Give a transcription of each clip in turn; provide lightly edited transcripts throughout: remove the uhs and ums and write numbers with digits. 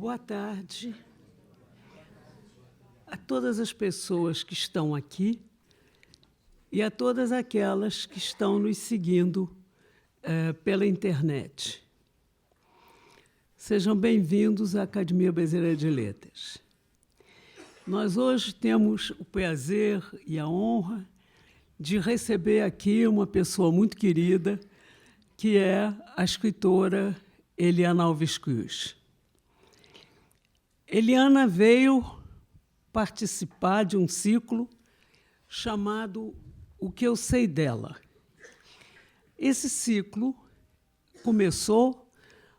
Boa tarde a todas as pessoas que estão aqui e a todas aquelas que estão nos seguindo pela internet. Sejam bem-vindos à Academia Brasileira de Letras. Nós hoje temos o prazer e a honra de receber aqui uma pessoa muito querida, que é a escritora Eliana Alves Cruz. Eliana veio participar de um ciclo chamado O que eu sei dela. Esse ciclo começou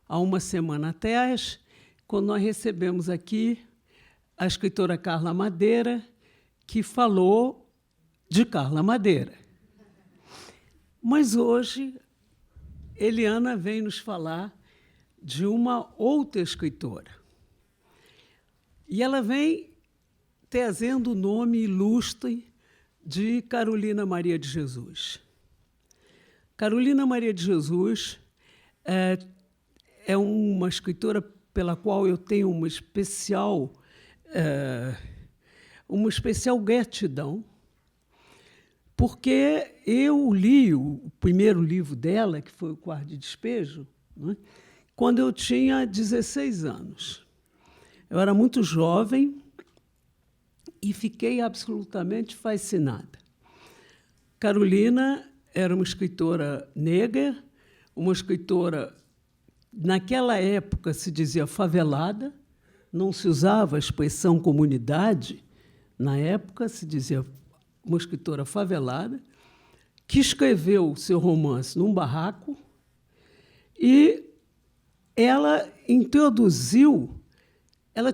há uma semana atrás, quando nós recebemos aqui a escritora Carla Madeira, que falou de Carla Madeira. Mas hoje, Eliana vem nos falar de uma outra escritora. E ela vem trazendo o nome ilustre de Carolina Maria de Jesus. Carolina Maria de Jesus é uma escritora pela qual eu tenho uma especial gratidão, porque eu li o primeiro livro dela, que foi O Quarto de Despejo, né, quando eu tinha 16 anos. Eu era muito jovem e fiquei absolutamente fascinada. Carolina era uma escritora negra, uma escritora, naquela época se dizia favelada, não se usava a expressão comunidade, na época se dizia uma escritora favelada, que escreveu o seu romance num barraco e ela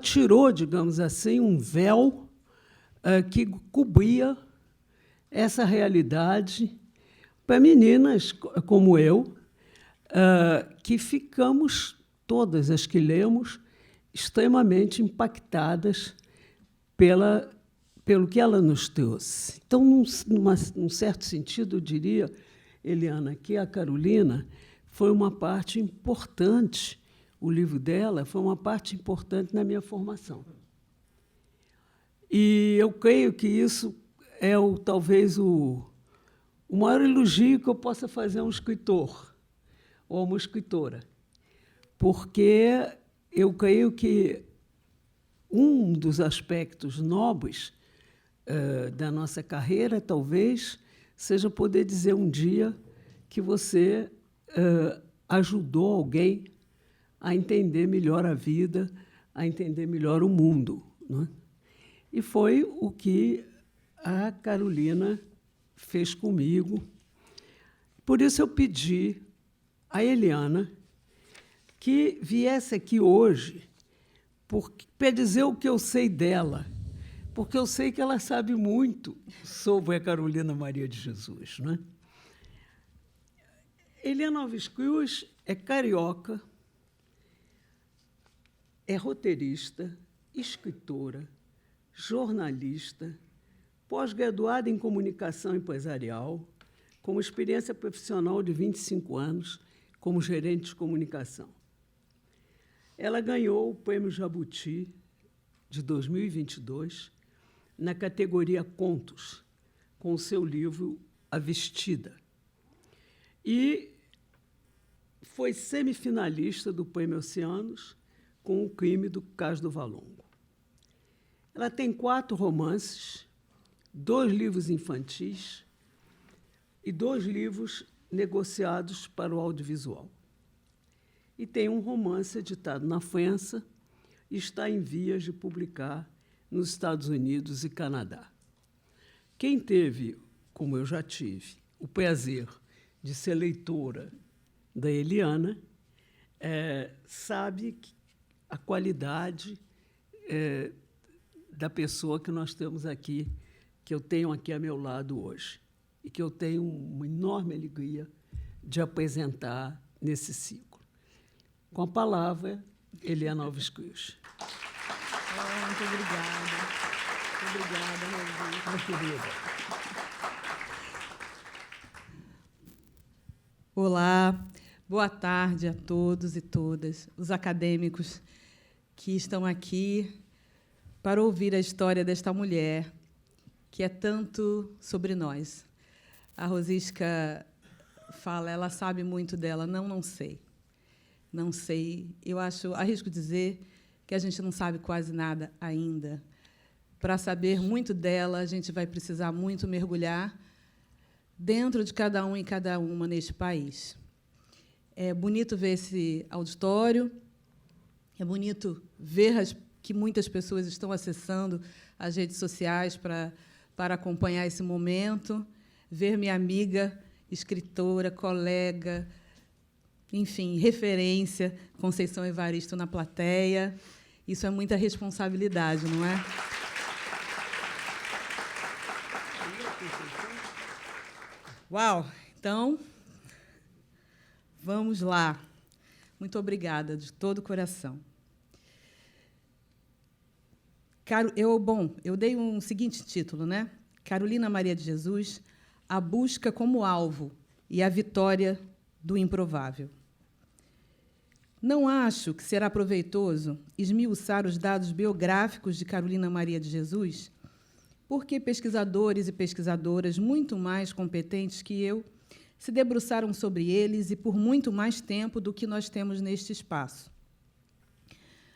tirou, digamos assim, um véu que cobria essa realidade para meninas como eu, que ficamos, todas as que lemos, extremamente impactadas pelo que ela nos trouxe. Então, num certo sentido, eu diria, Eliana, que a Carolina foi uma parte importante, o livro dela foi uma parte importante na minha formação. E eu creio que isso é talvez o maior elogio que eu possa fazer a um escritor ou a uma escritora, porque eu creio que um dos aspectos nobres da nossa carreira, talvez, seja poder dizer um dia que você ajudou alguém a entender melhor a vida, a entender melhor o mundo, não é? E foi o que a Carolina fez comigo. Por isso eu pedi a Eliana que viesse aqui hoje para dizer o que eu sei dela, porque eu sei que ela sabe muito sobre a Carolina Maria de Jesus, não é? Eliana Alves Cruz é carioca, é roteirista, escritora, jornalista, pós-graduada em comunicação empresarial, com experiência profissional de 25 anos como gerente de comunicação. Ela ganhou o Prêmio Jabuti de 2022 na categoria Contos, com o seu livro A Vestida. E foi semifinalista do Prêmio Oceanos com O Crime do Cais do Valongo. Ela tem 4 romances, 2 livros infantis e 2 livros negociados para o audiovisual. E tem um romance editado na França e está em vias de publicar nos Estados Unidos e Canadá. Quem teve, como eu já tive, o prazer de ser leitora da Eliana, sabe a qualidade da pessoa que nós temos aqui, que eu tenho aqui a meu lado hoje, e que eu tenho uma enorme alegria de apresentar nesse ciclo. Com a palavra, Eliana Alves Cruz. Muito obrigada. Obrigada, meu querida. Olá, boa tarde a todos e todas, os acadêmicos que estão aqui para ouvir a história desta mulher, que é tanto sobre nós. A Rosisca fala, ela sabe muito dela. Não sei. Não sei. Arrisco dizer que a gente não sabe quase nada ainda. Para saber muito dela, a gente vai precisar muito mergulhar dentro de cada um e cada uma neste país. É bonito ver esse auditório, é bonito ver que muitas pessoas estão acessando as redes sociais para acompanhar esse momento, ver minha amiga, escritora, colega, enfim, referência, Conceição Evaristo na plateia. Isso é muita responsabilidade, não é? Uau! Então, vamos lá. Muito obrigada, de todo o coração. Eu dei um seguinte título, né? Carolina Maria de Jesus, a busca como alvo e a vitória do improvável. Não acho que será proveitoso esmiuçar os dados biográficos de Carolina Maria de Jesus, porque pesquisadores e pesquisadoras muito mais competentes que eu se debruçaram sobre eles e por muito mais tempo do que nós temos neste espaço.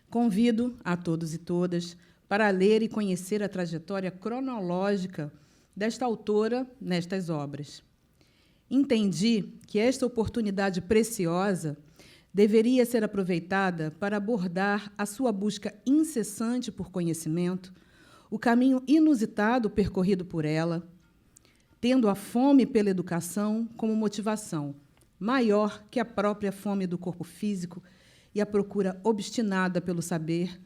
Convido a todos e todas para ler e conhecer a trajetória cronológica desta autora nestas obras. Entendi que esta oportunidade preciosa deveria ser aproveitada para abordar a sua busca incessante por conhecimento, o caminho inusitado percorrido por ela, tendo a fome pela educação como motivação, maior que a própria fome do corpo físico e a procura obstinada pelo saber,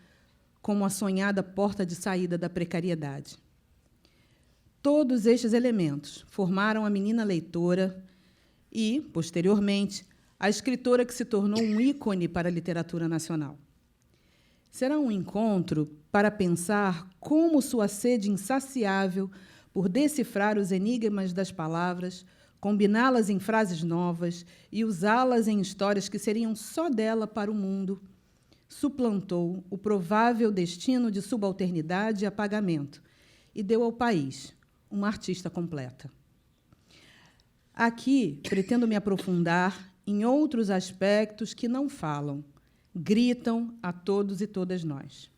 como a sonhada porta de saída da precariedade. Todos estes elementos formaram a menina leitora e, posteriormente, a escritora que se tornou um ícone para a literatura nacional. Será um encontro para pensar como sua sede insaciável por decifrar os enigmas das palavras, combiná-las em frases novas e usá-las em histórias que seriam só dela para o mundo, suplantou o provável destino de subalternidade e apagamento e deu ao país uma artista completa. Aqui pretendo me aprofundar em outros aspectos que não falam, gritam a todos e todas nós.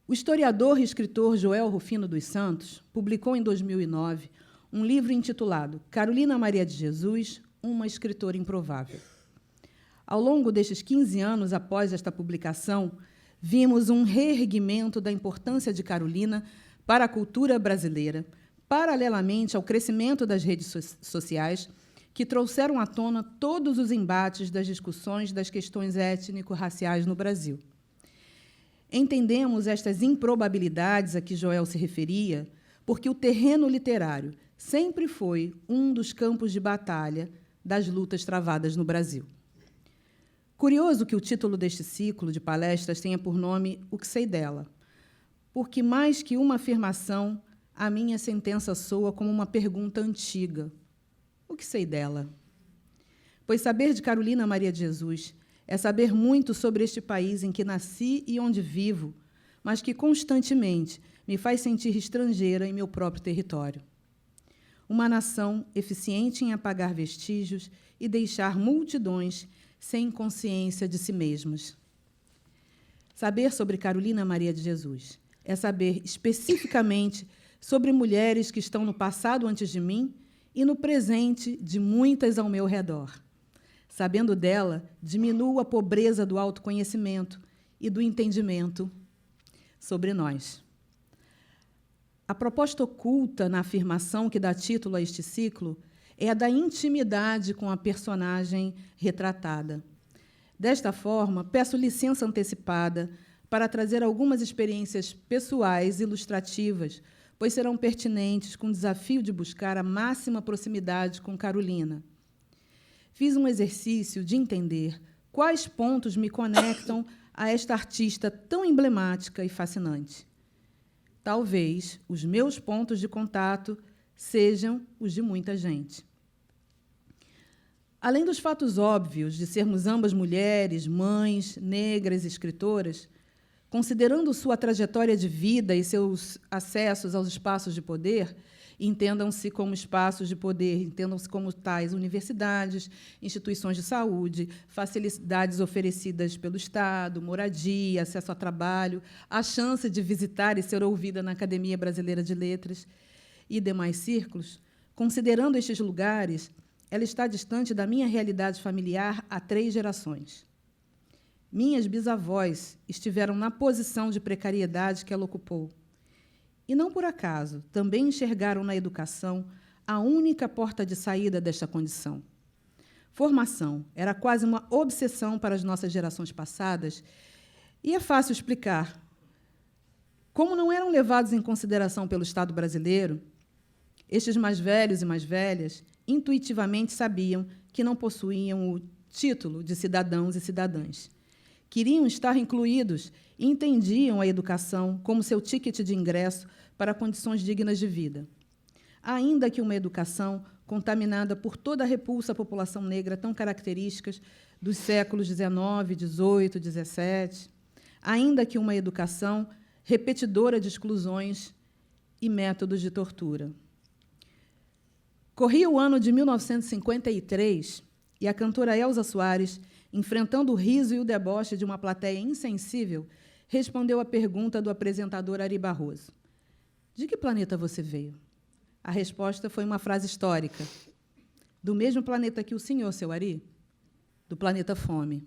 O historiador e escritor Joel Rufino dos Santos publicou em 2009 um livro intitulado Carolina Maria de Jesus, uma escritora improvável. Ao longo destes 15 anos após esta publicação, vimos um reerguimento da importância de Carolina para a cultura brasileira, paralelamente ao crescimento das redes sociais, que trouxeram à tona todos os embates das discussões das questões étnico-raciais no Brasil. Entendemos estas improbabilidades a que Joel se referia porque o terreno literário sempre foi um dos campos de batalha das lutas travadas no Brasil. Curioso que o título deste ciclo de palestras tenha por nome O que sei dela, porque, mais que uma afirmação, a minha sentença soa como uma pergunta antiga. O que sei dela? Pois saber de Carolina Maria de Jesus é saber muito sobre este país em que nasci e onde vivo, mas que constantemente me faz sentir estrangeira em meu próprio território. Uma nação eficiente em apagar vestígios e deixar multidões sem consciência de si mesmas. Saber sobre Carolina Maria de Jesus é saber especificamente sobre mulheres que estão no passado antes de mim e no presente de muitas ao meu redor. Sabendo dela, diminuo a pobreza do autoconhecimento e do entendimento sobre nós. A proposta oculta na afirmação que dá título a este ciclo é a da intimidade com a personagem retratada. Desta forma, peço licença antecipada para trazer algumas experiências pessoais ilustrativas, pois serão pertinentes com o desafio de buscar a máxima proximidade com Carolina. Fiz um exercício de entender quais pontos me conectam a esta artista tão emblemática e fascinante. Talvez os meus pontos de contato sejam os de muita gente. Além dos fatos óbvios de sermos ambas mulheres, mães, negras, escritoras, considerando sua trajetória de vida e seus acessos aos espaços de poder, entendam-se como espaços de poder, entendam-se como tais universidades, instituições de saúde, facilidades oferecidas pelo Estado, moradia, acesso a trabalho, a chance de visitar e ser ouvida na Academia Brasileira de Letras e demais círculos, considerando estes lugares, ela está distante da minha realidade familiar há 3 gerações. Minhas bisavós estiveram na posição de precariedade que ela ocupou. E, não por acaso, também enxergaram na educação a única porta de saída desta condição. Formação era quase uma obsessão para as nossas gerações passadas, e é fácil explicar. Como não eram levados em consideração pelo Estado brasileiro, estes mais velhos e mais velhas intuitivamente sabiam que não possuíam o título de cidadãos e cidadãs. Queriam estar incluídos e entendiam a educação como seu ticket de ingresso para condições dignas de vida. Ainda que uma educação contaminada por toda a repulsa à população negra tão características dos séculos XIX, XVIII, XVII, ainda que uma educação repetidora de exclusões e métodos de tortura. Corria o ano de 1953 e a cantora Elza Soares, enfrentando o riso e o deboche de uma plateia insensível, respondeu à pergunta do apresentador Ari Barroso. De que planeta você veio? A resposta foi uma frase histórica. Do mesmo planeta que o senhor, seu Ari? Do planeta Fome.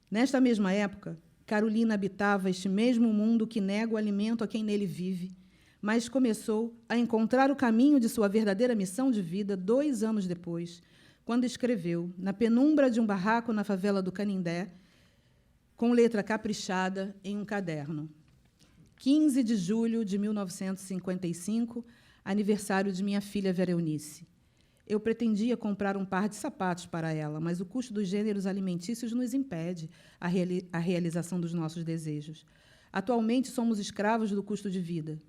Nesta mesma época, Carolina habitava este mesmo mundo que nega o alimento a quem nele vive, mas começou a encontrar o caminho de sua verdadeira missão de vida 2 anos depois, quando escreveu, na penumbra de um barraco na favela do Canindé, com letra caprichada em um caderno. 15 de julho de 1955, aniversário de minha filha Vera Eunice. Eu pretendia comprar um par de sapatos para ela, mas o custo dos gêneros alimentícios nos impede a realização dos nossos desejos. Atualmente, somos escravos do custo de vida.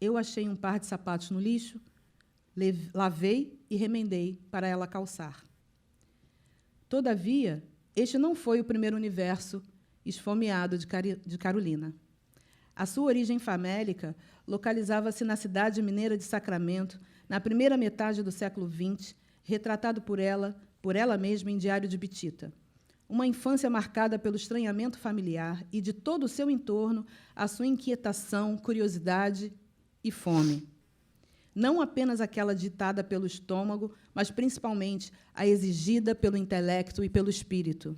Eu achei um par de sapatos no lixo, lavei e remendei para ela calçar. Todavia, este não foi o primeiro universo esfomeado de Carolina. A sua origem famélica localizava-se na cidade mineira de Sacramento, na primeira metade do século XX, retratado por ela mesma em Diário de Bitita. Uma infância marcada pelo estranhamento familiar e de todo o seu entorno, a sua inquietação, curiosidade e fome. Não apenas aquela ditada pelo estômago, mas, principalmente, a exigida pelo intelecto e pelo espírito.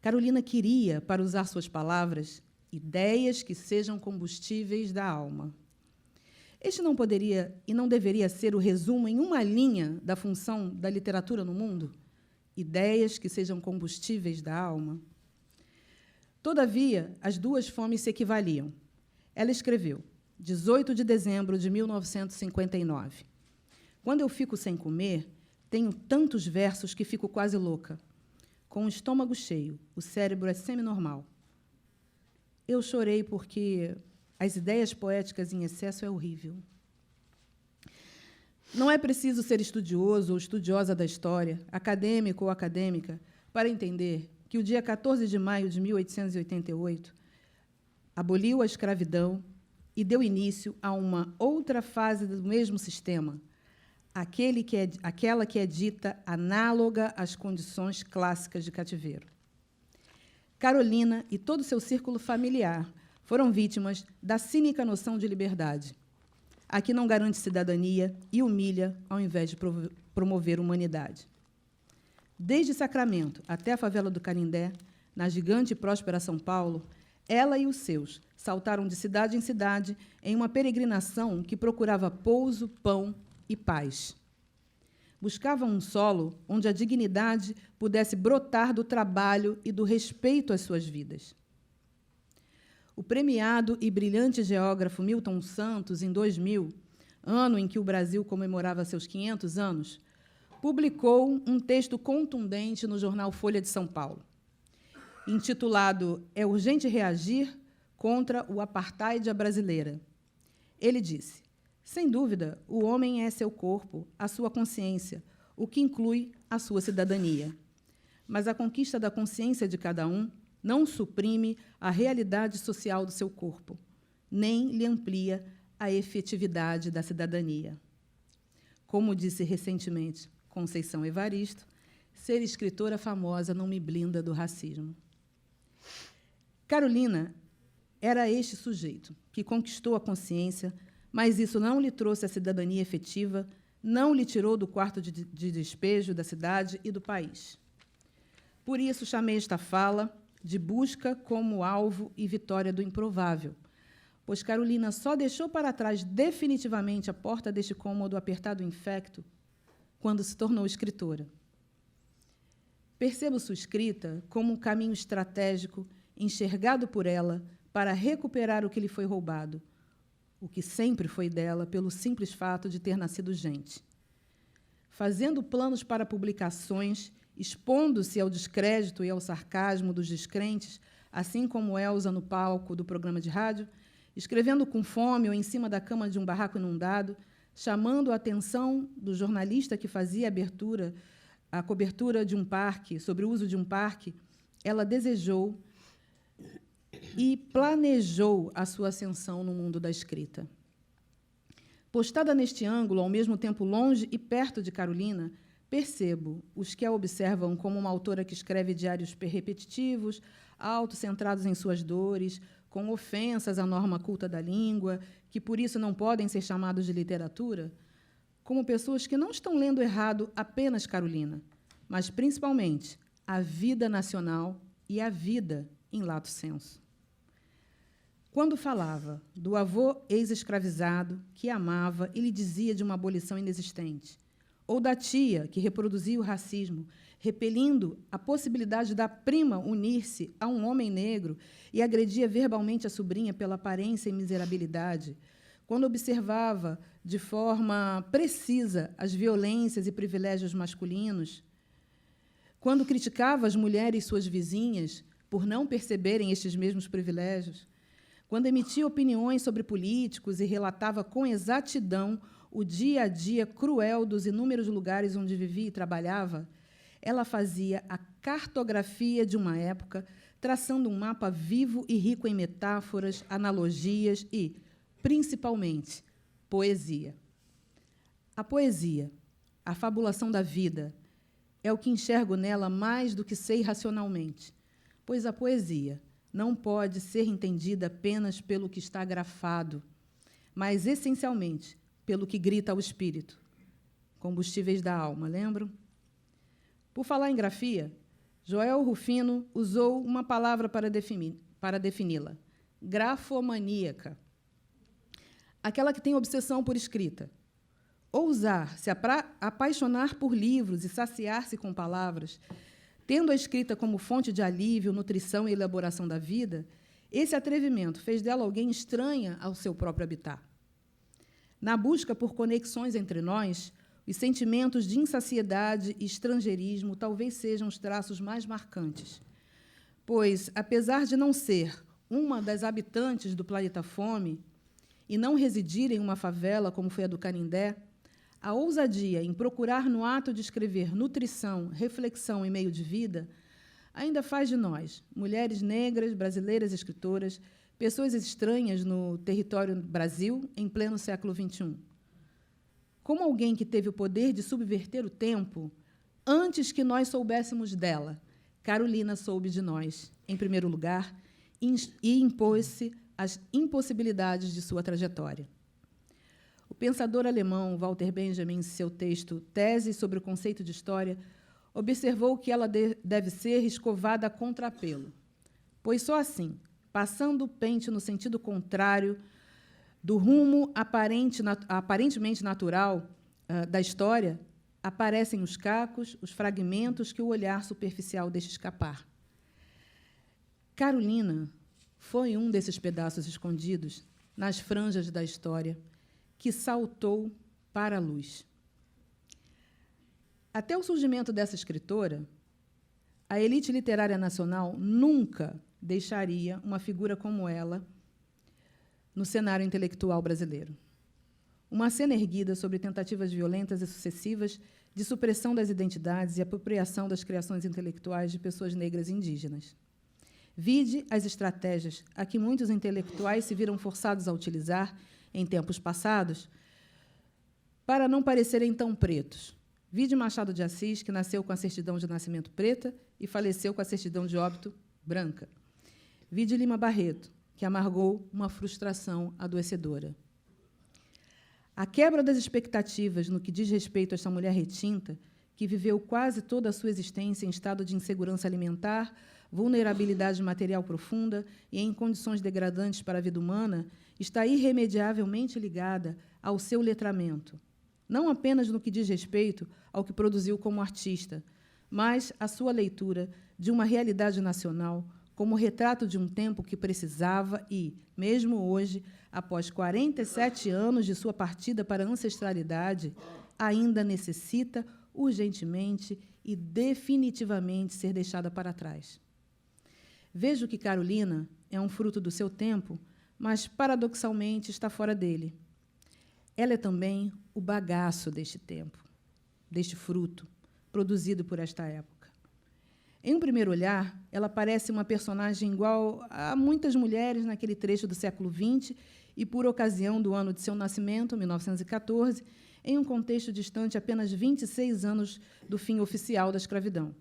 Carolina queria, para usar suas palavras, ideias que sejam combustíveis da alma. Este não poderia e não deveria ser o resumo em uma linha da função da literatura no mundo? Ideias que sejam combustíveis da alma? Todavia, as 2 fomes se equivaliam. Ela escreveu, 18 de dezembro de 1959. Quando eu fico sem comer, tenho tantos versos que fico quase louca. Com o estômago cheio, o cérebro é semi-normal. Eu chorei porque as ideias poéticas em excesso é horrível. Não é preciso ser estudioso ou estudiosa da história, acadêmico ou acadêmica, para entender que o dia 14 de maio de 1888 aboliu a escravidão e deu início a uma outra fase do mesmo sistema, aquela que é dita análoga às condições clássicas de cativeiro. Carolina e todo o seu círculo familiar foram vítimas da cínica noção de liberdade, a que não garante cidadania e humilha ao invés de promover humanidade. Desde Sacramento até a favela do Canindé, na gigante e próspera São Paulo, ela e os seus saltaram de cidade em cidade em uma peregrinação que procurava pouso, pão e paz. Buscavam um solo onde a dignidade pudesse brotar do trabalho e do respeito às suas vidas. O premiado e brilhante geógrafo Milton Santos, em 2000, ano em que o Brasil comemorava seus 500 anos, publicou um texto contundente no jornal Folha de São Paulo, intitulado É urgente reagir contra o apartheid à brasileira. Ele disse, sem dúvida, o homem é seu corpo, a sua consciência, o que inclui a sua cidadania. Mas a conquista da consciência de cada um não suprime a realidade social do seu corpo, nem lhe amplia a efetividade da cidadania. Como disse recentemente Conceição Evaristo, ser escritora famosa não me blinda do racismo. Carolina era este sujeito que conquistou a consciência, mas isso não lhe trouxe a cidadania efetiva, não lhe tirou do quarto de despejo da cidade e do país. Por isso, chamei esta fala de busca como alvo e vitória do improvável, pois Carolina só deixou para trás definitivamente a porta deste cômodo apertado e infecto quando se tornou escritora. Percebo sua escrita como um caminho estratégico enxergado por ela para recuperar o que lhe foi roubado, o que sempre foi dela pelo simples fato de ter nascido gente. Fazendo planos para publicações, expondo-se ao descrédito e ao sarcasmo dos descrentes, assim como Elsa no palco do programa de rádio, escrevendo com fome ou em cima da cama de um barraco inundado, chamando a atenção do jornalista que fazia a cobertura de um parque, sobre o uso de um parque, ela desejou e planejou a sua ascensão no mundo da escrita. Postada neste ângulo, ao mesmo tempo longe e perto de Carolina, percebo os que a observam como uma autora que escreve diários repetitivos, autocentrados em suas dores, com ofensas à norma culta da língua, que por isso não podem ser chamados de literatura, como pessoas que não estão lendo errado apenas Carolina, mas principalmente a vida nacional e a vida em lato sensu. Quando falava do avô ex-escravizado que amava e lhe dizia de uma abolição inexistente, ou da tia que reproduzia o racismo, repelindo a possibilidade da prima unir-se a um homem negro e agredia verbalmente a sobrinha pela aparência e miserabilidade, quando observava de forma precisa as violências e privilégios masculinos, quando criticava as mulheres suas vizinhas por não perceberem estes mesmos privilégios, quando emitia opiniões sobre políticos e relatava com exatidão o dia a dia cruel dos inúmeros lugares onde vivia e trabalhava, ela fazia a cartografia de uma época, traçando um mapa vivo e rico em metáforas, analogias e, principalmente, poesia. A poesia, a fabulação da vida, é o que enxergo nela mais do que sei racionalmente, pois a poesia não pode ser entendida apenas pelo que está grafado, mas, essencialmente, pelo que grita ao espírito. Combustíveis da alma, lembram? Por falar em grafia, Joel Rufino usou uma palavra para defini-la: grafomaníaca. Aquela que tem obsessão por escrita. Ousar se apaixonar por livros e saciar-se com palavras, tendo a escrita como fonte de alívio, nutrição e elaboração da vida, esse atrevimento fez dela alguém estranha ao seu próprio habitat. Na busca por conexões entre nós, os sentimentos de insaciedade e estrangeirismo talvez sejam os traços mais marcantes, pois, apesar de não ser uma das habitantes do planeta Fome e não residir em uma favela como foi a do Canindé, a ousadia em procurar no ato de escrever nutrição, reflexão e meio de vida ainda faz de nós, mulheres negras, brasileiras escritoras, pessoas estranhas no território Brasil em pleno século XXI. Como alguém que teve o poder de subverter o tempo, antes que nós soubéssemos dela, Carolina soube de nós, em primeiro lugar, e impôs-se às impossibilidades de sua trajetória. O pensador alemão Walter Benjamin, em seu texto Tese sobre o Conceito de História, observou que ela deve ser escovada a contrapelo, pois só assim, passando o pente no sentido contrário do rumo aparentemente natural da história, aparecem os cacos, os fragmentos que o olhar superficial deixa escapar. Carolina foi um desses pedaços escondidos nas franjas da história que saltou para a luz. Até o surgimento dessa escritora, a elite literária nacional nunca deixaria uma figura como ela no cenário intelectual brasileiro. uma cena erguida sobre tentativas violentas e sucessivas de supressão das identidades e apropriação das criações intelectuais de pessoas negras e indígenas. Vide as estratégias a que muitos intelectuais se viram forçados a utilizar em tempos passados para não parecerem tão pretos. Vide Machado de Assis, que nasceu com a certidão de nascimento preta e faleceu com a certidão de óbito branca. Vide Lima Barreto, que amargou uma frustração adoecedora. A quebra das expectativas no que diz respeito a esta mulher retinta, que viveu quase toda a sua existência em estado de insegurança alimentar, vulnerabilidade material profunda e em condições degradantes para a vida humana, está irremediavelmente ligada ao seu letramento, não apenas no que diz respeito ao que produziu como artista, mas à sua leitura de uma realidade nacional como retrato de um tempo que precisava e, mesmo hoje, após 47 anos de sua partida para a ancestralidade, ainda necessita urgentemente e definitivamente ser deixada para trás. Vejo que Carolina é um fruto do seu tempo, mas, paradoxalmente, está fora dele. Ela é também o bagaço deste tempo, deste fruto, produzido por esta época. Em um primeiro olhar, ela parece uma personagem igual a muitas mulheres naquele trecho do século XX e, por ocasião do ano de seu nascimento, 1914, em um contexto distante apenas 26 anos do fim oficial da escravidão.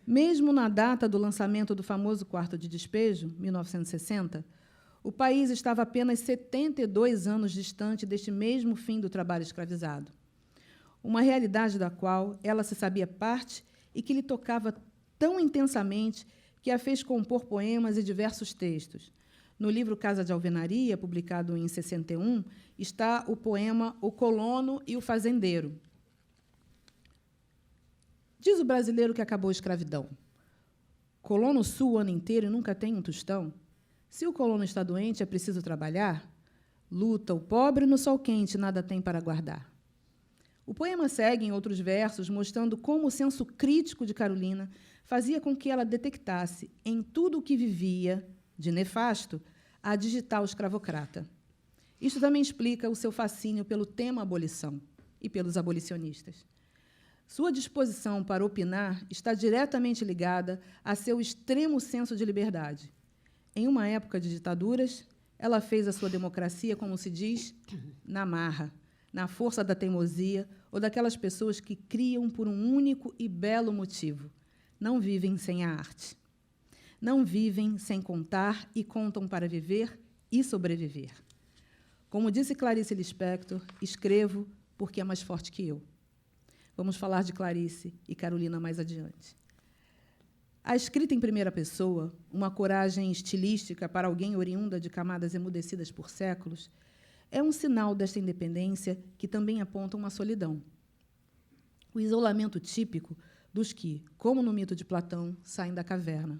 Mesmo na data do lançamento do famoso Quarto de Despejo, 1960, o país estava apenas 72 anos distante deste mesmo fim do trabalho escravizado. Uma realidade da qual ela se sabia parte e que lhe tocava tão intensamente que a fez compor poemas e diversos textos. No livro Casa de Alvenaria, publicado em 61, está o poema O Colono e o Fazendeiro. Diz o brasileiro que acabou a escravidão: colono sua o ano inteiro e nunca tem um tostão? Se o colono está doente, é preciso trabalhar? Luta o pobre no sol quente, nada tem para guardar. O poema segue em outros versos, mostrando como o senso crítico de Carolina fazia com que ela detectasse em tudo o que vivia de nefasto a digital escravocrata. Isto também explica o seu fascínio pelo tema abolição e pelos abolicionistas. Sua disposição para opinar está diretamente ligada a seu extremo senso de liberdade. Em uma época de ditaduras, ela fez a sua democracia, como se diz, na marra, na força da teimosia ou daquelas pessoas que criam por um único e belo motivo: não vivem sem a arte. Não vivem sem contar e contam para viver e sobreviver. Como disse Clarice Lispector, escrevo porque é mais forte que eu. Vamos falar de Clarice e Carolina mais adiante. A escrita em primeira pessoa, uma coragem estilística para alguém oriunda de camadas emudecidas por séculos, é um sinal desta independência que também aponta uma solidão. O isolamento típico dos que, como no mito de Platão, saem da caverna.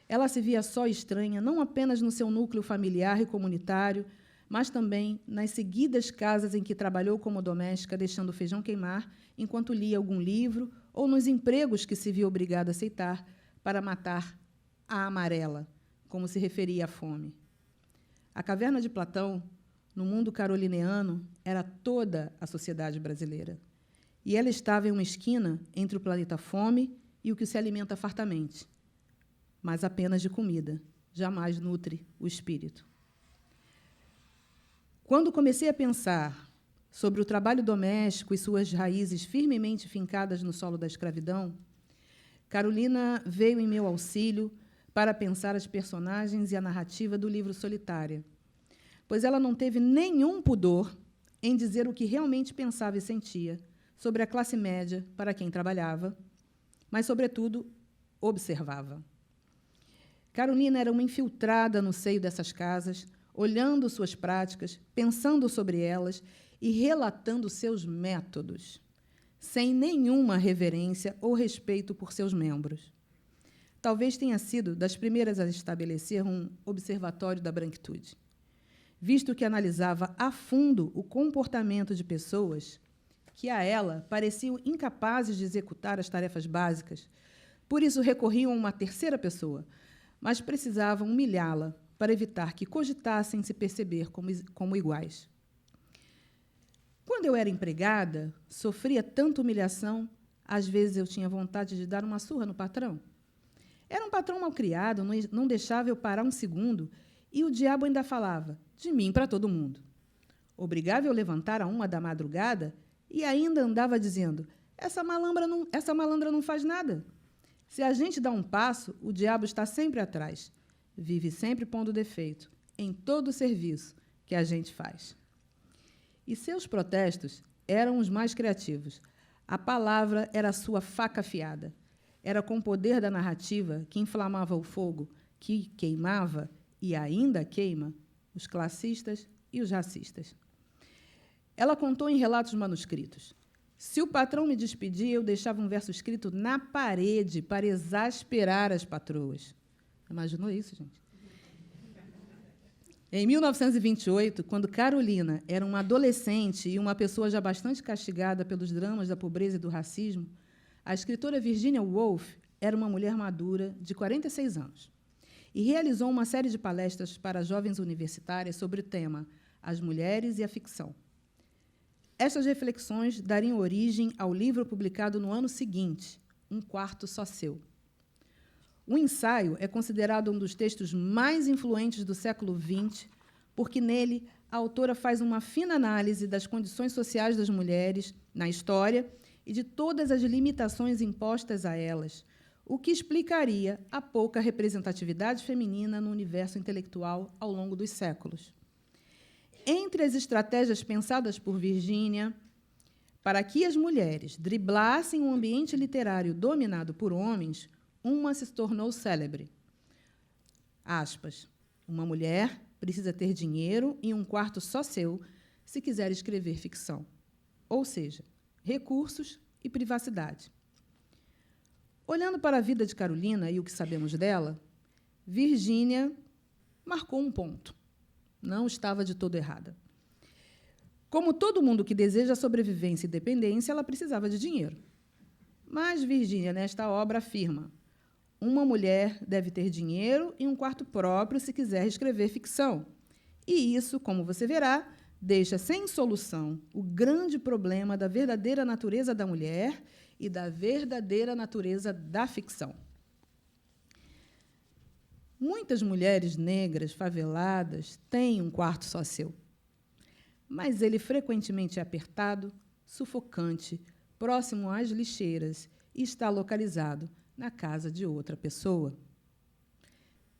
Ela se via só e estranha, não apenas no seu núcleo familiar e comunitário, mas também nas seguidas casas em que trabalhou como doméstica, deixando o feijão queimar enquanto lia algum livro, ou nos empregos que se via obrigada a aceitar para matar a amarela, como se referia à fome. A caverna de Platão, no mundo carolineano, era toda a sociedade brasileira. E ela estava em uma esquina entre o planeta fome e o que se alimenta fartamente, mas apenas de comida, jamais nutre o espírito. Quando comecei a pensar sobre o trabalho doméstico e suas raízes firmemente fincadas no solo da escravidão, Carolina veio em meu auxílio para pensar as personagens e a narrativa do livro Solitária, pois ela não teve nenhum pudor em dizer o que realmente pensava e sentia sobre a classe média para quem trabalhava, mas, sobretudo, observava. Carolina era uma infiltrada no seio dessas casas, olhando suas práticas, pensando sobre elas e relatando seus métodos, sem nenhuma reverência ou respeito por seus membros. Talvez tenha sido das primeiras a estabelecer um observatório da branquitude, visto que analisava a fundo o comportamento de pessoas que a ela pareciam incapazes de executar as tarefas básicas, por isso recorriam a uma terceira pessoa, mas precisavam humilhá-la para evitar que cogitassem se perceber como iguais. Quando eu era empregada, sofria tanta humilhação, às vezes eu tinha vontade de dar uma surra no patrão. Era um patrão malcriado, não deixava eu parar um segundo, e o diabo ainda falava, de mim para todo mundo. Obrigava eu levantar a 1 da madrugada e ainda andava dizendo, essa malandra não faz nada. Se a gente dá um passo, o diabo está sempre atrás. Vive sempre pondo defeito, em todo o serviço que a gente faz. E seus protestos eram os mais criativos. A palavra era sua faca afiada. Era com o poder da narrativa que inflamava o fogo, que queimava e ainda queima os classistas e os racistas. Ela contou em relatos manuscritos. Se o patrão me despedia, eu deixava um verso escrito na parede para exasperar as patroas. Imaginou isso, gente? Em 1928, quando Carolina era uma adolescente e uma pessoa já bastante castigada pelos dramas da pobreza e do racismo, a escritora Virginia Woolf era uma mulher madura, de 46 anos, e realizou uma série de palestras para jovens universitárias sobre o tema As Mulheres e a Ficção. Estas reflexões dariam origem ao livro publicado no ano seguinte, Um Quarto Só Seu. O ensaio é considerado um dos textos mais influentes do século XX, porque nele a autora faz uma fina análise das condições sociais das mulheres na história e de todas as limitações impostas a elas, o que explicaria a pouca representatividade feminina no universo intelectual ao longo dos séculos. Entre as estratégias pensadas por Virginia para que as mulheres driblassem um ambiente literário dominado por homens, uma se tornou célebre. Aspas. Uma mulher precisa ter dinheiro e um quarto só seu se quiser escrever ficção. Ou seja, recursos e privacidade. Olhando para a vida de Carolina e o que sabemos dela, Virginia marcou um ponto. Não estava de todo errada. Como todo mundo que deseja sobrevivência e dependência, ela precisava de dinheiro. Mas Virginia, nesta obra, afirma: uma mulher deve ter dinheiro e um quarto próprio se quiser escrever ficção. E isso, como você verá, deixa sem solução o grande problema da verdadeira natureza da mulher e da verdadeira natureza da ficção. Muitas mulheres negras faveladas têm um quarto só seu, mas ele frequentemente é apertado, sufocante, próximo às lixeiras e está localizado na casa de outra pessoa.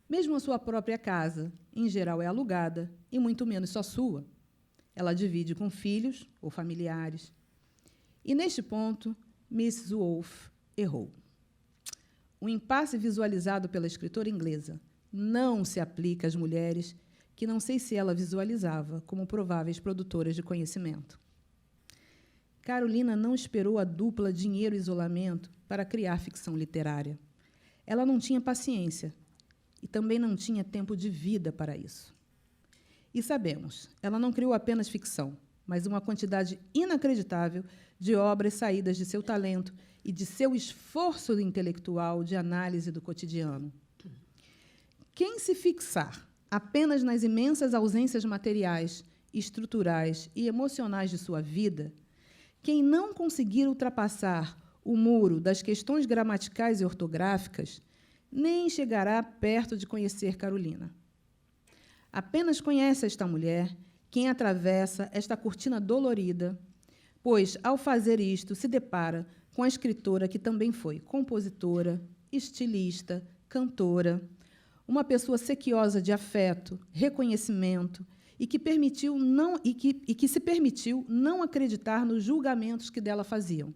Mesmo a sua própria casa, em geral, é alugada, e muito menos só sua. Ela divide com filhos ou familiares. E, neste ponto, Mrs. Woolf errou. O impasse visualizado pela escritora inglesa não se aplica às mulheres que não sei se ela visualizava como prováveis produtoras de conhecimento. Carolina não esperou a dupla dinheiro e isolamento para criar ficção literária. Ela não tinha paciência e também não tinha tempo de vida para isso. E sabemos, ela não criou apenas ficção, mas uma quantidade inacreditável de obras saídas de seu talento e de seu esforço intelectual de análise do cotidiano. Quem se fixar apenas nas imensas ausências materiais, estruturais e emocionais de sua vida, quem não conseguir ultrapassar o muro das questões gramaticais e ortográficas, nem chegará perto de conhecer Carolina. Apenas conhece esta mulher quem atravessa esta cortina dolorida, pois, ao fazer isto, se depara com a escritora que também foi compositora, estilista, cantora, uma pessoa sequiosa de afeto, reconhecimento, e que se permitiu não acreditar nos julgamentos que dela faziam.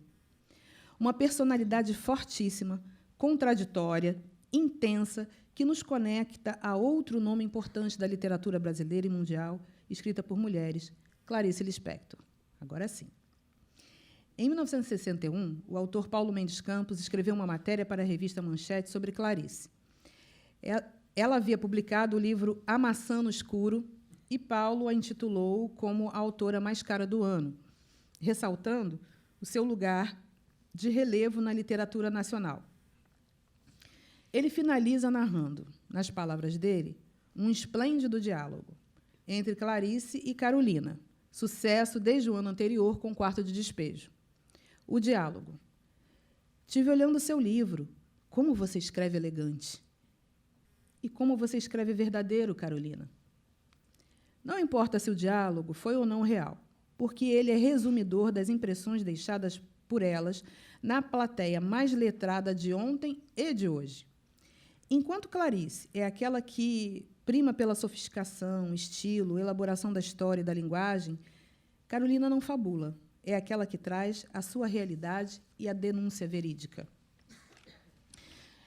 Uma personalidade fortíssima, contraditória, intensa, que nos conecta a outro nome importante da literatura brasileira e mundial, escrita por mulheres, Clarice Lispector. Agora sim. Em 1961, o autor Paulo Mendes Campos escreveu uma matéria para a revista Manchete sobre Clarice. Ela havia publicado o livro A Maçã no Escuro, e Paulo a intitulou como a autora mais cara do ano, ressaltando o seu lugar de relevo na literatura nacional. Ele finaliza narrando, nas palavras dele, um esplêndido diálogo entre Clarice e Carolina, Sucesso desde o ano anterior com Quarto de Despejo. O diálogo. Tive olhando seu livro. Como você escreve elegante. E como você escreve verdadeiro, Carolina. Não importa se o diálogo foi ou não real, porque ele é resumidor das impressões deixadas por elas na plateia mais letrada de ontem e de hoje. Enquanto Clarice é aquela que prima pela sofisticação, estilo, elaboração da história e da linguagem, Carolina não fabula, é aquela que traz a sua realidade e a denúncia verídica.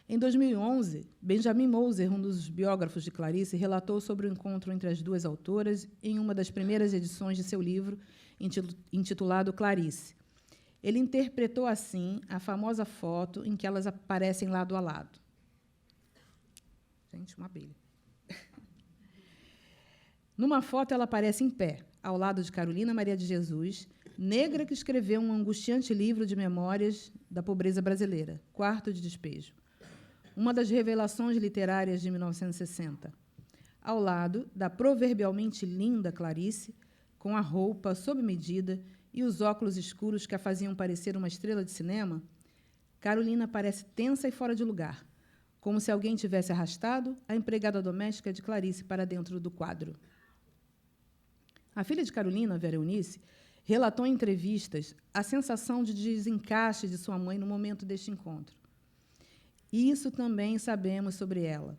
Em 2011, Benjamin Moser, um dos biógrafos de Clarice, relatou sobre o encontro entre as duas autoras em uma das primeiras edições de seu livro, intitulado Clarice. Ele interpretou assim a famosa foto em que elas aparecem lado a lado. Gente, uma abelha. Numa foto, ela aparece em pé, ao lado de Carolina Maria de Jesus, negra que escreveu um angustiante livro de memórias da pobreza brasileira, Quarto de Despejo, uma das revelações literárias de 1960, ao lado da proverbialmente linda Clarice, com a roupa sob medida e os óculos escuros que a faziam parecer uma estrela de cinema, Carolina parece tensa e fora de lugar, como se alguém tivesse arrastado a empregada doméstica de Clarice para dentro do quadro. A filha de Carolina, Vera Eunice, relatou em entrevistas a sensação de desencaixe de sua mãe no momento deste encontro. E isso também sabemos sobre ela,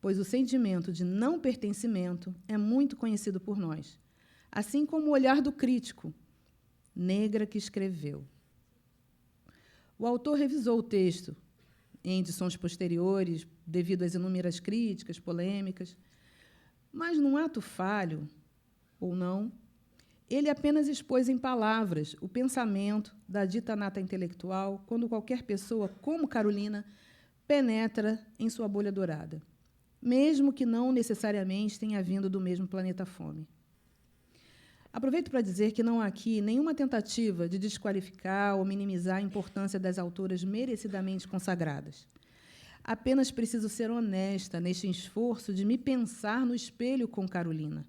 pois o sentimento de não pertencimento é muito conhecido por nós, assim como o olhar do crítico, negra que escreveu. O autor revisou o texto em edições posteriores, devido às inúmeras críticas, polêmicas, mas, num ato falho, ou não, ele apenas expôs em palavras o pensamento da dita nata intelectual quando qualquer pessoa, como Carolina, penetra em sua bolha dourada, mesmo que não necessariamente tenha vindo do mesmo planeta Fome. Aproveito para dizer que não há aqui nenhuma tentativa de desqualificar ou minimizar a importância das autoras merecidamente consagradas. Apenas preciso ser honesta neste esforço de me pensar no espelho com Carolina.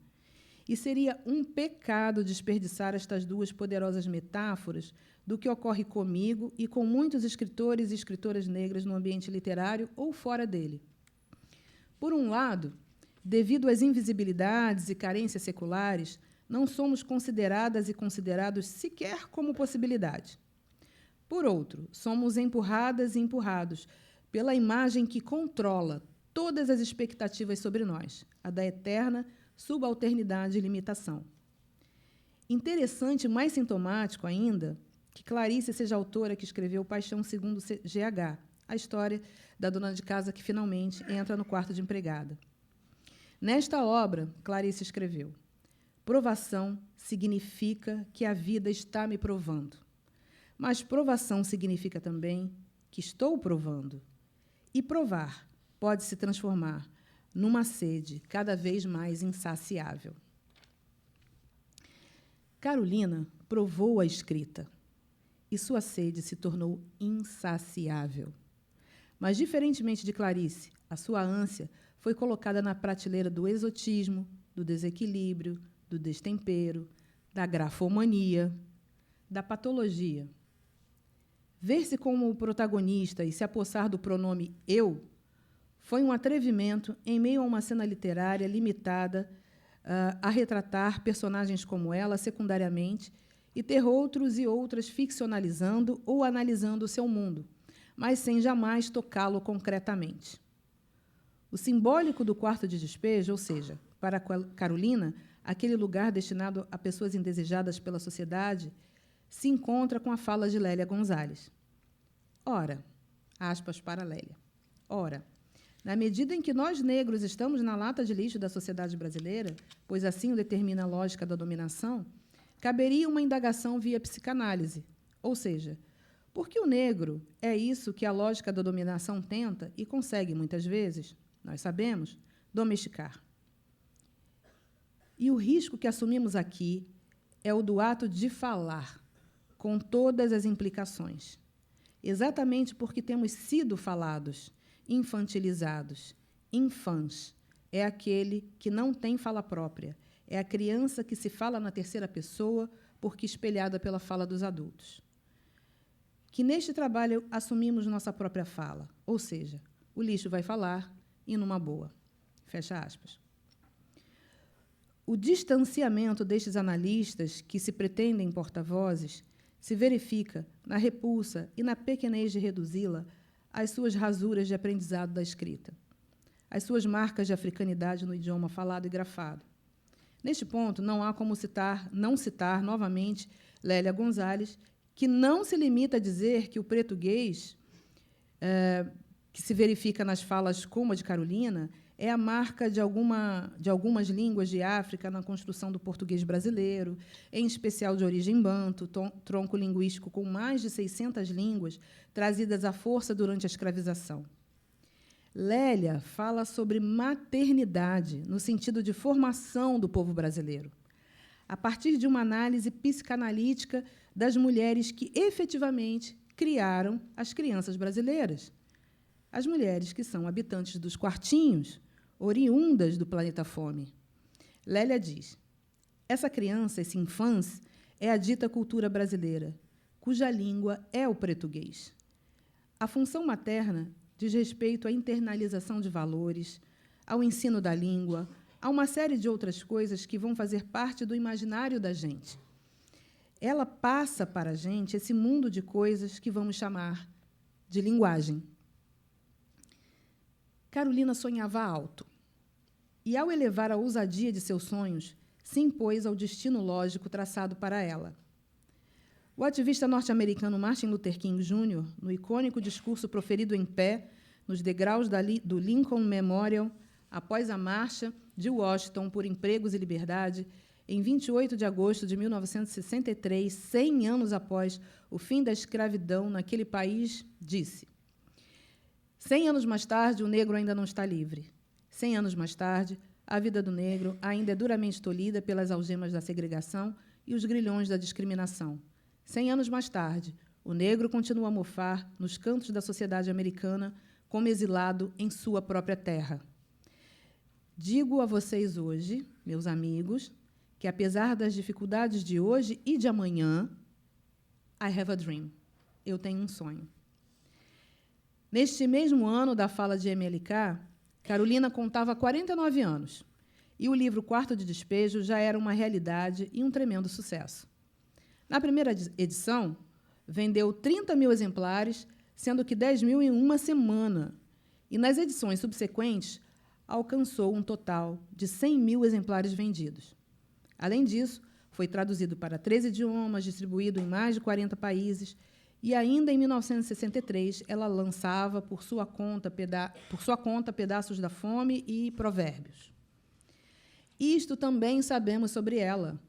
E seria um pecado desperdiçar estas duas poderosas metáforas do que ocorre comigo e com muitos escritores e escritoras negras no ambiente literário ou fora dele. Por um lado, devido às invisibilidades e carências seculares, não somos consideradas e considerados sequer como possibilidade. Por outro, somos empurradas e empurrados pela imagem que controla todas as expectativas sobre nós, a da eterna subalternidade e limitação. Interessante e mais sintomático ainda que Clarice seja a autora que escreveu Paixão segundo GH, a história da dona de casa que finalmente entra no quarto de empregada. Nesta obra, Clarice escreveu: provação significa que a vida está me provando, mas provação significa também que estou provando. E provar pode se transformar numa sede cada vez mais insaciável. Carolina provou a escrita, e sua sede se tornou insaciável. Mas, diferentemente de Clarice, a sua ânsia foi colocada na prateleira do exotismo, do desequilíbrio, do destempero, da grafomania, da patologia. Ver-se como o protagonista e se apossar do pronome eu foi um atrevimento em meio a uma cena literária limitada a retratar personagens como ela secundariamente e ter outros e outras ficcionalizando ou analisando o seu mundo, mas sem jamais tocá-lo concretamente. O simbólico do quarto de despejo, ou seja, para Carolina, aquele lugar destinado a pessoas indesejadas pela sociedade, se encontra com a fala de Lélia Gonzalez. Ora, aspas para Lélia, ora, na medida em que nós negros estamos na lata de lixo da sociedade brasileira, pois assim o determina a lógica da dominação, caberia uma indagação via psicanálise, ou seja, por que o negro é isso que a lógica da dominação tenta e consegue, muitas vezes, nós sabemos, domesticar. E o risco que assumimos aqui é o do ato de falar, com todas as implicações. Exatamente porque temos sido falados, infantilizados. Infãs é aquele que não tem fala própria, É a criança que se fala na terceira pessoa, porque espelhada pela fala dos adultos. Que neste trabalho assumimos nossa própria fala, ou seja, o lixo vai falar e numa boa. Fecha aspas. O distanciamento destes analistas que se pretendem porta-vozes se verifica na repulsa e na pequenez de reduzi-la às suas rasuras de aprendizado da escrita, às suas marcas de africanidade no idioma falado e grafado. Neste ponto, não há como não citar novamente Lélia Gonzalez, que não se limita a dizer que o português, que se verifica nas falas como a de Carolina, é a marca de algumas línguas de África na construção do português brasileiro, em especial de origem banto, tronco linguístico com mais de 600 línguas trazidas à força durante a escravização. Lélia fala sobre maternidade, no sentido de formação do povo brasileiro, a partir de uma análise psicanalítica das mulheres que efetivamente criaram as crianças brasileiras. As mulheres que são habitantes dos quartinhos, oriundas do planeta Fome. Lélia diz: essa criança, esse infância, é a dita cultura brasileira, cuja língua é o português. A função materna diz respeito à internalização de valores, ao ensino da língua, a uma série de outras coisas que vão fazer parte do imaginário da gente. Ela passa para a gente esse mundo de coisas que vamos chamar de linguagem. Carolina sonhava alto, e, ao elevar a ousadia de seus sonhos, se impôs ao destino lógico traçado para ela. O ativista norte-americano Martin Luther King Jr., no icônico discurso proferido em pé, nos degraus do Lincoln Memorial, após a Marcha de Washington por Empregos e Liberdade, em 28 de agosto de 1963, 100 anos após o fim da escravidão naquele país, disse: 100 anos mais tarde, o negro ainda não está livre. 100 anos mais tarde, a vida do negro ainda é duramente tolhida pelas algemas da segregação e os grilhões da discriminação. 100 anos mais tarde, o negro continua a mofar nos cantos da sociedade americana como exilado em sua própria terra. Digo a vocês hoje, meus amigos, que, apesar das dificuldades de hoje e de amanhã, I have a dream. Eu tenho um sonho. Neste mesmo ano da fala de MLK, Carolina contava 49 anos, e o livro Quarto de Despejo já era uma realidade e um tremendo sucesso. Na primeira edição, vendeu 30 mil exemplares, sendo que 10 mil em uma semana, e nas edições subsequentes, alcançou um total de 100 mil exemplares vendidos. Além disso, foi traduzido para 13 idiomas, distribuído em mais de 40 países, e ainda em 1963 ela lançava por sua conta Pedaços da Fome e Provérbios. Isto também sabemos sobre ela.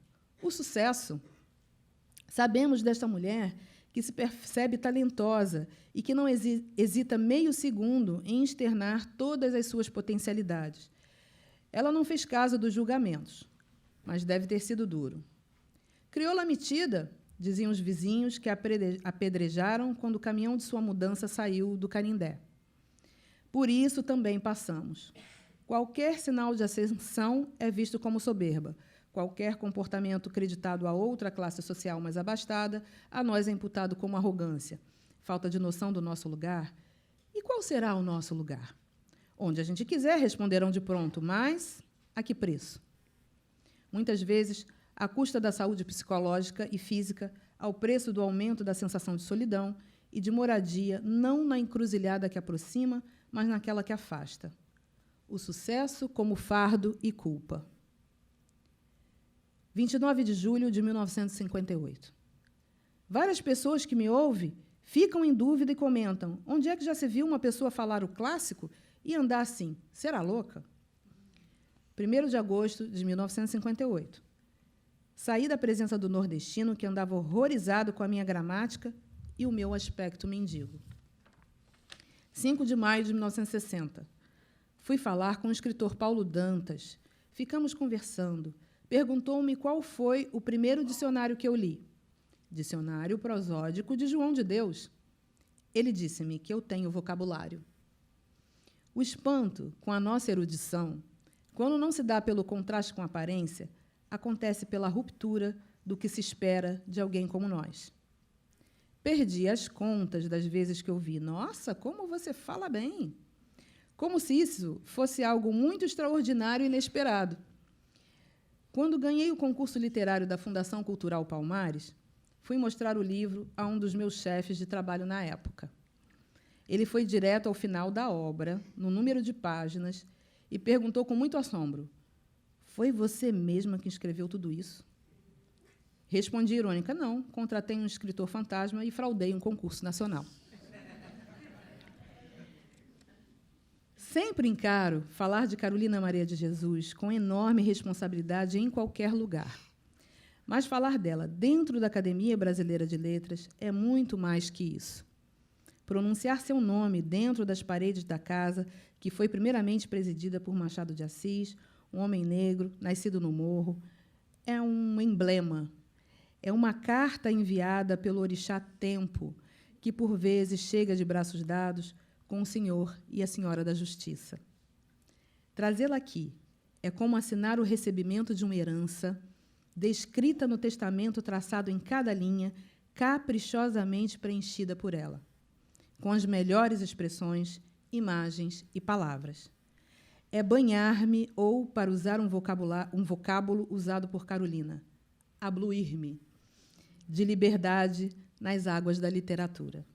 O sucesso. Sabemos desta mulher que se percebe talentosa e que não hesita meio segundo em externar todas as suas potencialidades. Ela não fez caso dos julgamentos, mas deve ter sido duro. Crioula metida, diziam os vizinhos que a apedrejaram quando o caminhão de sua mudança saiu do Canindé. Por isso também passamos. Qualquer sinal de ascensão é visto como soberba. Qualquer comportamento creditado a outra classe social mais abastada, a nós é imputado como arrogância, falta de noção do nosso lugar. E qual será o nosso lugar? Onde a gente quiser, responderão de pronto, mas a que preço? Muitas vezes, à custa da saúde psicológica e física, ao preço do aumento da sensação de solidão e de moradia, não na encruzilhada que aproxima, mas naquela que afasta. O sucesso como fardo e culpa. 29 de julho de 1958. Várias pessoas que me ouvem ficam em dúvida e comentam: onde é que já se viu uma pessoa falar o clássico e andar assim? Será louca? 1º de agosto de 1958. Saí da presença do nordestino, que andava horrorizado com a minha gramática e o meu aspecto mendigo. 5 de maio de 1960. Fui falar com o escritor Paulo Dantas. Ficamos conversando. Perguntou-me qual foi o primeiro dicionário que eu li. Dicionário prosódico de João de Deus. Ele disse-me que eu tenho vocabulário. O espanto com a nossa erudição, quando não se dá pelo contraste com a aparência, acontece pela ruptura do que se espera de alguém como nós. Perdi as contas das vezes que ouvi: nossa, como você fala bem! Como se isso fosse algo muito extraordinário e inesperado. Quando ganhei o concurso literário da Fundação Cultural Palmares, fui mostrar o livro a um dos meus chefes de trabalho na época. Ele foi direto ao final da obra, no número de páginas, e perguntou com muito assombro: foi você mesma que escreveu tudo isso? Respondi irônica: não, contratei um escritor fantasma e fraudei um concurso nacional. Sempre encaro falar de Carolina Maria de Jesus com enorme responsabilidade em qualquer lugar. Mas falar dela dentro da Academia Brasileira de Letras é muito mais que isso. Pronunciar seu nome dentro das paredes da casa, que foi primeiramente presidida por Machado de Assis, um homem negro, nascido no Morro, é um emblema. É uma carta enviada pelo orixá Tempo, que, por vezes, chega de braços dados com o Senhor e a Senhora da Justiça. Trazê-la aqui é como assinar o recebimento de uma herança, descrita no testamento traçado em cada linha, caprichosamente preenchida por ela, com as melhores expressões, imagens e palavras. É banhar-me, ou, para usar um vocábulo usado por Carolina, abluir-me, de liberdade nas águas da literatura.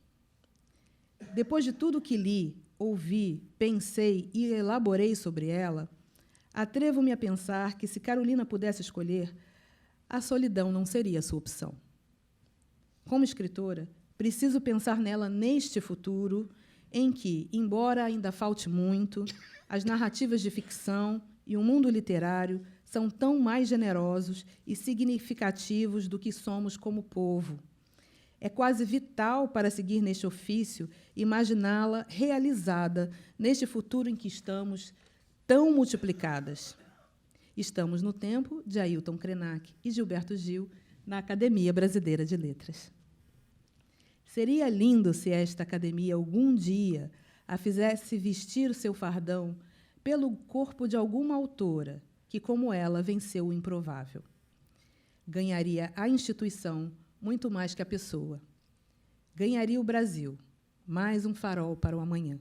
Depois de tudo que li, ouvi, pensei e elaborei sobre ela, atrevo-me a pensar que, se Carolina pudesse escolher, a solidão não seria a sua opção. Como escritora, preciso pensar nela neste futuro em que, embora ainda falte muito, as narrativas de ficção e o mundo literário são tão mais generosos e significativos do que somos como povo. É quase vital para seguir neste ofício imaginá-la realizada neste futuro em que estamos tão multiplicadas. Estamos no tempo de Ailton Krenak e Gilberto Gil na Academia Brasileira de Letras. Seria lindo se esta academia algum dia a fizesse vestir o seu fardão pelo corpo de alguma autora que, como ela, venceu o improvável. Ganharia a instituição muito mais que a pessoa. Ganharia o Brasil, mais um farol para o amanhã.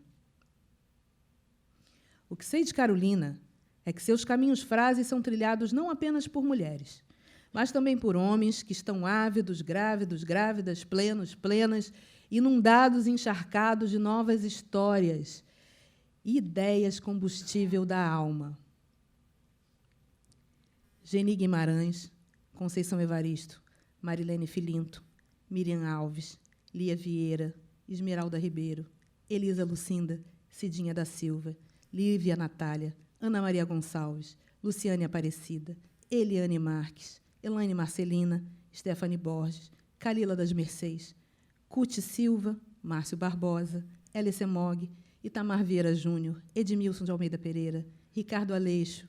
O que sei de Carolina é que seus caminhos frágeis são trilhados não apenas por mulheres, mas também por homens que estão ávidos, grávidos, grávidas, plenos, plenas, inundados e encharcados de novas histórias e ideias combustível da alma. Geni Guimarães, Conceição Evaristo, Marilene Filinto, Miriam Alves, Lia Vieira, Esmeralda Ribeiro, Elisa Lucinda, Cidinha da Silva, Lívia Natália, Ana Maria Gonçalves, Luciane Aparecida, Eliane Marques, Elaine Marcelina, Stephanie Borges, Calila das Mercês, Cuti Silva, Márcio Barbosa, Hélice Mog, Itamar Vieira Júnior, Edmilson de Almeida Pereira, Ricardo Aleixo,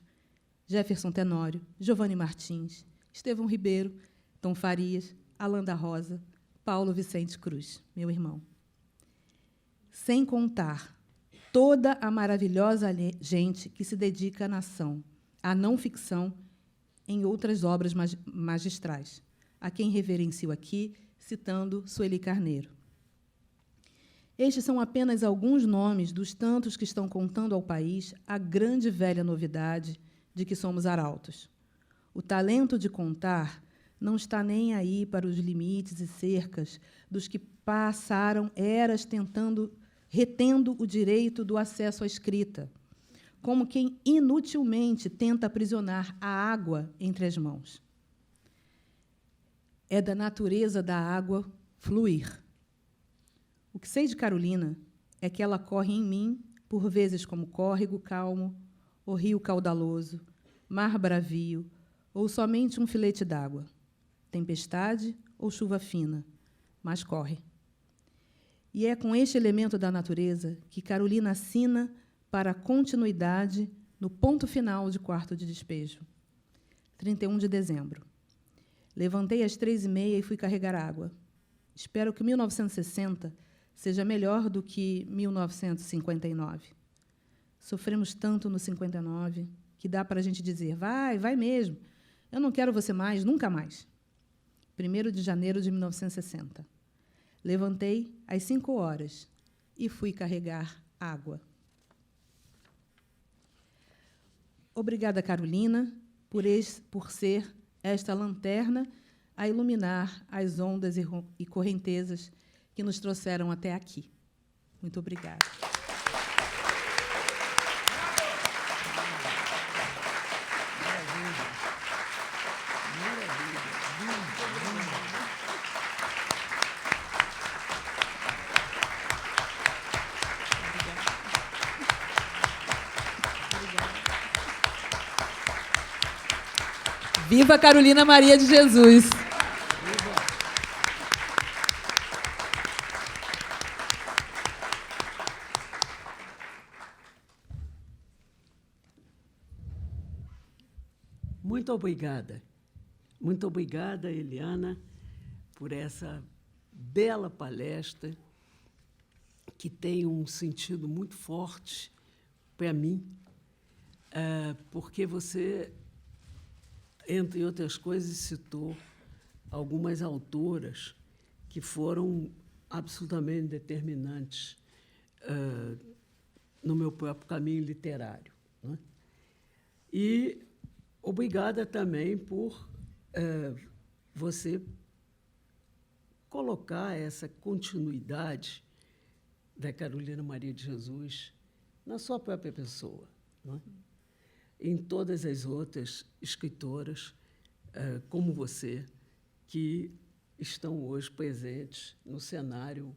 Jefferson Tenório, Giovanni Martins, Estevão Ribeiro, Tom Farias, Alain da Rosa, Paulo Vicente Cruz, meu irmão. Sem contar toda a maravilhosa gente que se dedica à nação, à não ficção, em outras obras magistrais, a quem reverencio aqui, citando Sueli Carneiro. Estes são apenas alguns nomes dos tantos que estão contando ao país a grande e velha novidade de que somos arautos. O talento de contar não está nem aí para os limites e cercas dos que passaram eras retendo o direito do acesso à escrita, como quem inutilmente tenta aprisionar a água entre as mãos. É da natureza da água fluir. O que sei de Carolina é que ela corre em mim, por vezes como córrego calmo, ou rio caudaloso, mar bravio, ou somente um filete d'água, tempestade ou chuva fina, mas corre. E é com este elemento da natureza que Carolina assina para a continuidade no ponto final de quarto de despejo. 31 de dezembro. Levantei às 3h30 e fui carregar água. Espero que 1960 seja melhor do que 1959. Sofremos tanto no 59 que dá para a gente dizer, vai mesmo. Eu não quero você mais, nunca mais. 1º de janeiro de 1960. Levantei às 5 horas e fui carregar água. Obrigada, Carolina, por ser esta lanterna a iluminar as ondas e correntezas que nos trouxeram até aqui. Muito obrigada. Viva Carolina Maria de Jesus! Muito obrigada. Muito obrigada, Eliana, por essa bela palestra que tem um sentido muito forte para mim, porque você, entre outras coisas, citou algumas autoras que foram absolutamente determinantes no meu próprio caminho literário, né? E obrigada também por você colocar essa continuidade da Carolina Maria de Jesus na sua própria pessoa, né? Em todas as outras escritoras, como você, que estão hoje presentes no cenário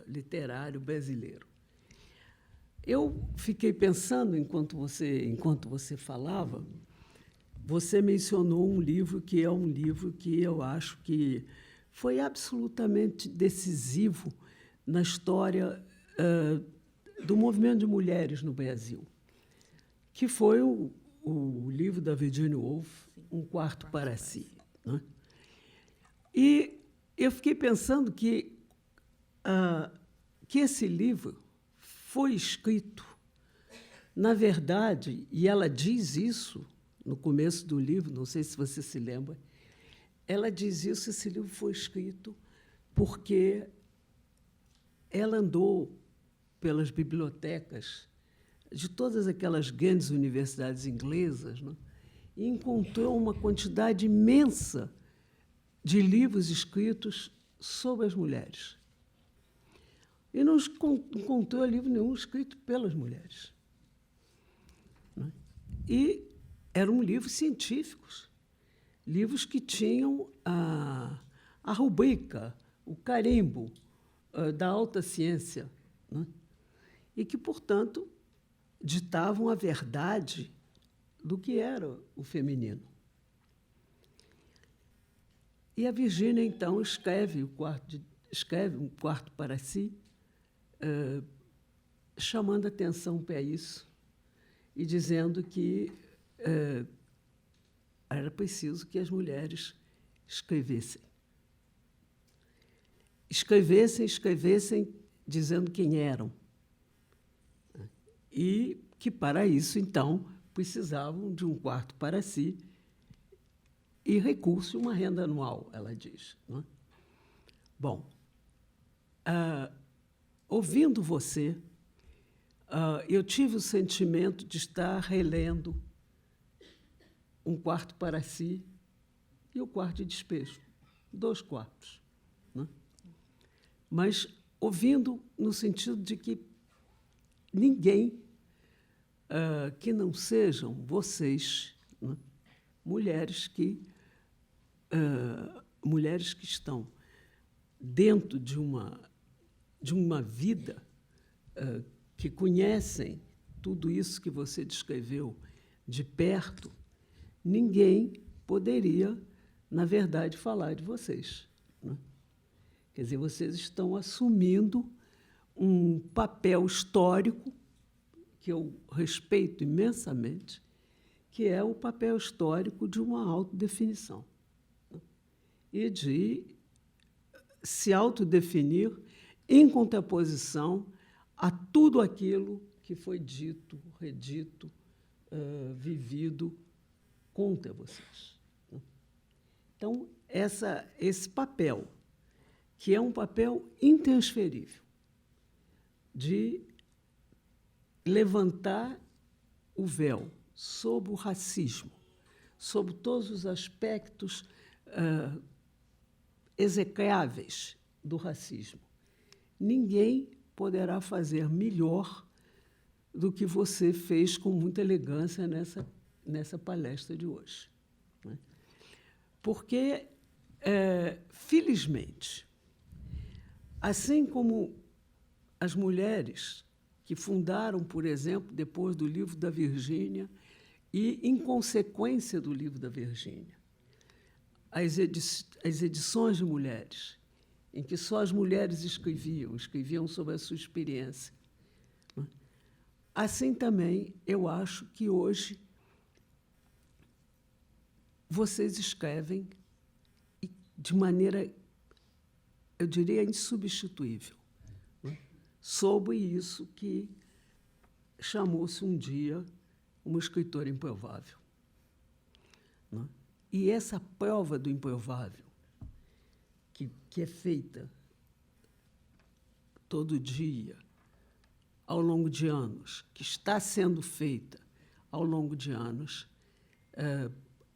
literário brasileiro. Eu fiquei pensando, enquanto você falava, você mencionou um livro que é um livro que eu acho que foi absolutamente decisivo na história do movimento de mulheres no Brasil, que foi o livro da Virginia Woolf, Um Quarto para Si, né? E eu fiquei pensando que esse livro foi escrito, na verdade, e ela diz isso no começo do livro, não sei se você se lembra, ela diz isso, esse livro foi escrito porque ela andou pelas bibliotecas de todas aquelas grandes universidades inglesas, né, e encontrou uma quantidade imensa de livros escritos sobre as mulheres. E não encontrou livro nenhum escrito pelas mulheres, né? E eram livros científicos, livros que tinham a rubrica, o carimbo da alta ciência, né? E que, portanto, ditavam a verdade do que era o feminino. E a Virgínia, então, escreve Um Quarto para Si, chamando atenção para isso e dizendo que era preciso que as mulheres escrevessem. Escrevessem dizendo quem eram. E que, para isso, então, precisavam de um quarto para si e recurso a uma renda anual, ela diz, não é? Bom, ouvindo você, eu tive o sentimento de estar relendo Um Quarto para Si e O Quarto de Despejo, 2 quartos, né? Mas ouvindo no sentido de que ninguém que não sejam vocês, né, mulheres que estão dentro de uma vida que conhecem tudo isso que você descreveu de perto, ninguém poderia, na verdade, falar de vocês, né? Quer dizer, vocês estão assumindo um papel histórico que eu respeito imensamente, que é o papel histórico de uma autodefinição, né? E de se autodefinir em contraposição a tudo aquilo que foi dito, redito, vivido contra vocês. Então, esse papel, que é um papel intransferível, de levantar o véu sobre o racismo, sobre todos os aspectos execráveis do racismo. Ninguém poderá fazer melhor do que você fez com muita elegância nessa palestra de hoje. Né? Porque, felizmente, assim como as mulheres que fundaram, por exemplo, depois do livro da Virgínia e, em consequência do livro da Virgínia, as edições de mulheres, em que só as mulheres escreviam sobre a sua experiência. Assim também, eu acho que hoje vocês escrevem de maneira, eu diria, insubstituível, sobre isso que chamou-se um dia uma escritora improvável. E essa prova do improvável, que é feita todo dia, ao longo de anos, que está sendo feita ao longo de anos,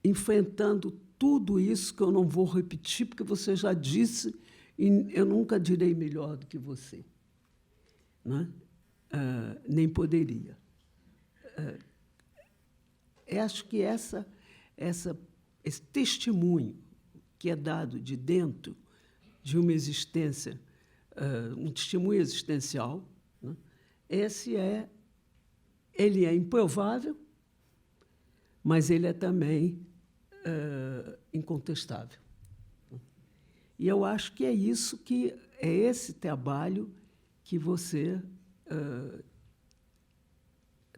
enfrentando tudo isso que eu não vou repetir, porque você já disse, e eu nunca direi melhor do que você. Né? Nem poderia. Acho que esse testemunho que é dado de dentro de uma existência, um testemunho existencial, né? Ele é improvável, mas ele é também incontestável. E eu acho que é esse trabalho que você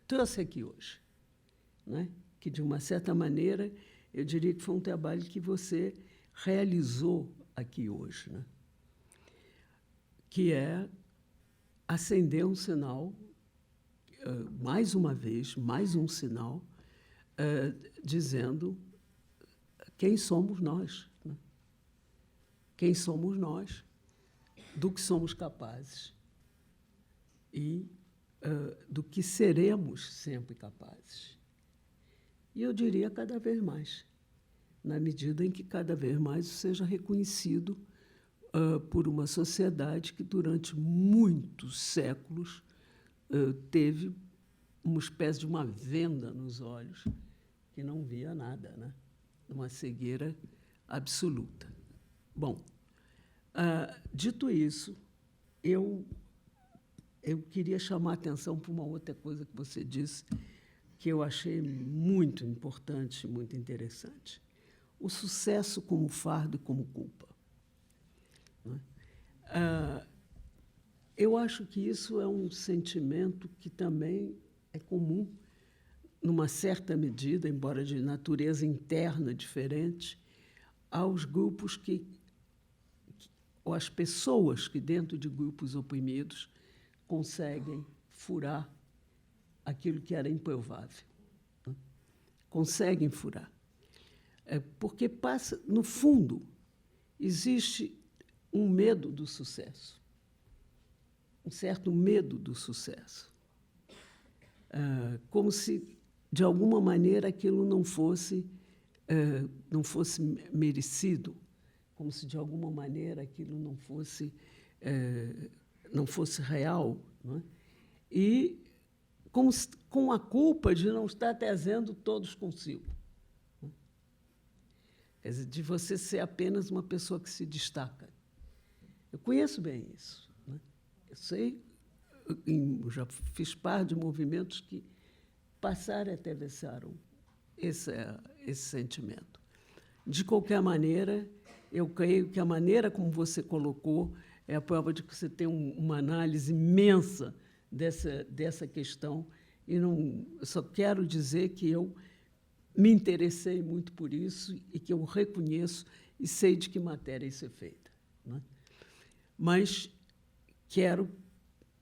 trouxe aqui hoje, né? Que, de uma certa maneira, eu diria que foi um trabalho que você realizou aqui hoje, né? Que é acender um sinal, mais uma vez, mais um sinal, dizendo quem somos nós, né? Quem somos nós, do que somos capazes e do que seremos sempre capazes. E eu diria cada vez mais, na medida em que cada vez mais seja reconhecido por uma sociedade que, durante muitos séculos, teve uma espécie de uma venda nos olhos, que não via nada, né? Uma cegueira absoluta. Bom, dito isso, eu queria chamar a atenção para uma outra coisa que você disse, que eu achei muito importante, muito interessante. O sucesso como fardo e como culpa. Eu acho que isso é um sentimento que também é comum, numa certa medida, embora de natureza interna diferente, aos grupos ou às pessoas que, dentro de grupos oprimidos, conseguem furar aquilo que era improvável. Né? Conseguem furar. Porque no fundo, existe um medo do sucesso, um certo medo do sucesso, como se, de alguma maneira, aquilo não fosse merecido, como se, de alguma maneira, aquilo não fosse real, não é? E com a culpa de não estar trazendo todos consigo. Quer dizer, de você ser apenas uma pessoa que se destaca. Eu conheço bem isso, né? Eu sei, eu já fiz parte de movimentos que passaram e atravessaram esse sentimento. De qualquer maneira, eu creio que a maneira como você colocou é a prova de que você tem uma análise imensa dessa questão, e eu só quero dizer que eu me interessei muito por isso e que eu reconheço e sei de que matéria isso é feita, né? Mas quero,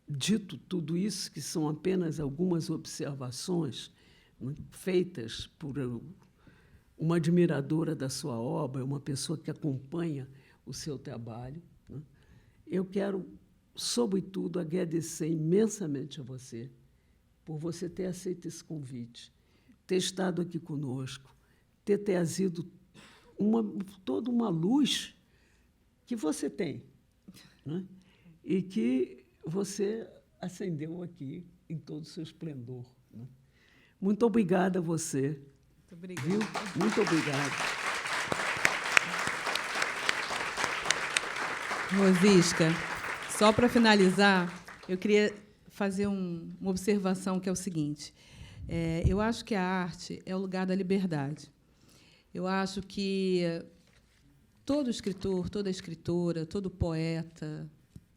dito tudo isso, que são apenas algumas observações, né, feitas uma admiradora da sua obra, uma pessoa que acompanha o seu trabalho, né? Eu quero, sobretudo, agradecer imensamente a você por você ter aceito esse convite, ter estado aqui conosco, ter trazido toda uma luz que você tem, né? E que você acendeu aqui em todo o seu esplendor, né? Muito obrigada a você. Muito obrigada. Viu? Muito obrigada. Rosisca, só para finalizar, eu queria fazer uma observação que é o seguinte. Eu acho que a arte é o lugar da liberdade. Eu acho que todo escritor, toda escritora, todo poeta,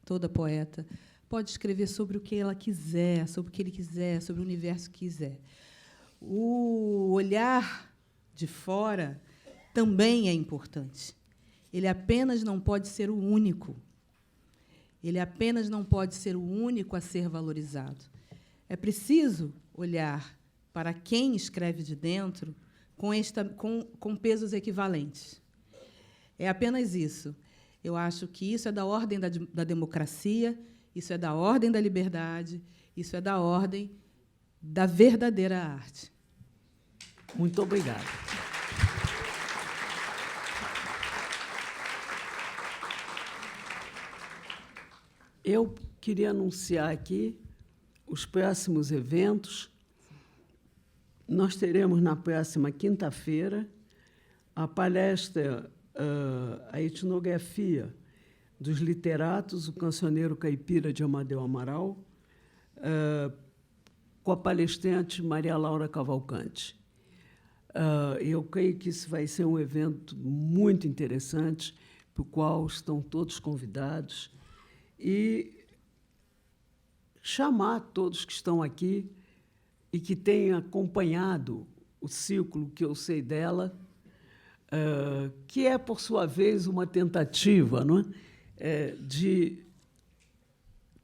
toda poeta pode escrever sobre o que ela quiser, sobre o que ele quiser, sobre o universo que quiser. O olhar de fora também é importante. Ele apenas não pode ser o único. Ele apenas não pode ser o único a ser valorizado. É preciso olhar para quem escreve de dentro com pesos equivalentes. É apenas isso. Eu acho que isso é da ordem da democracia, isso é da ordem da liberdade, isso é da ordem da verdadeira arte. Muito obrigada. Eu queria anunciar aqui os próximos eventos. Nós teremos, na próxima quinta-feira, a palestra, a etnografia dos literatos, o cancioneiro caipira de Amadeu Amaral, com a palestrante Maria Laura Cavalcante. Eu creio que isso vai ser um evento muito interessante, para o qual estão todos convidados, e chamar todos que estão aqui e que têm acompanhado o ciclo que eu sei dela, que é, por sua vez, uma tentativa, não é? De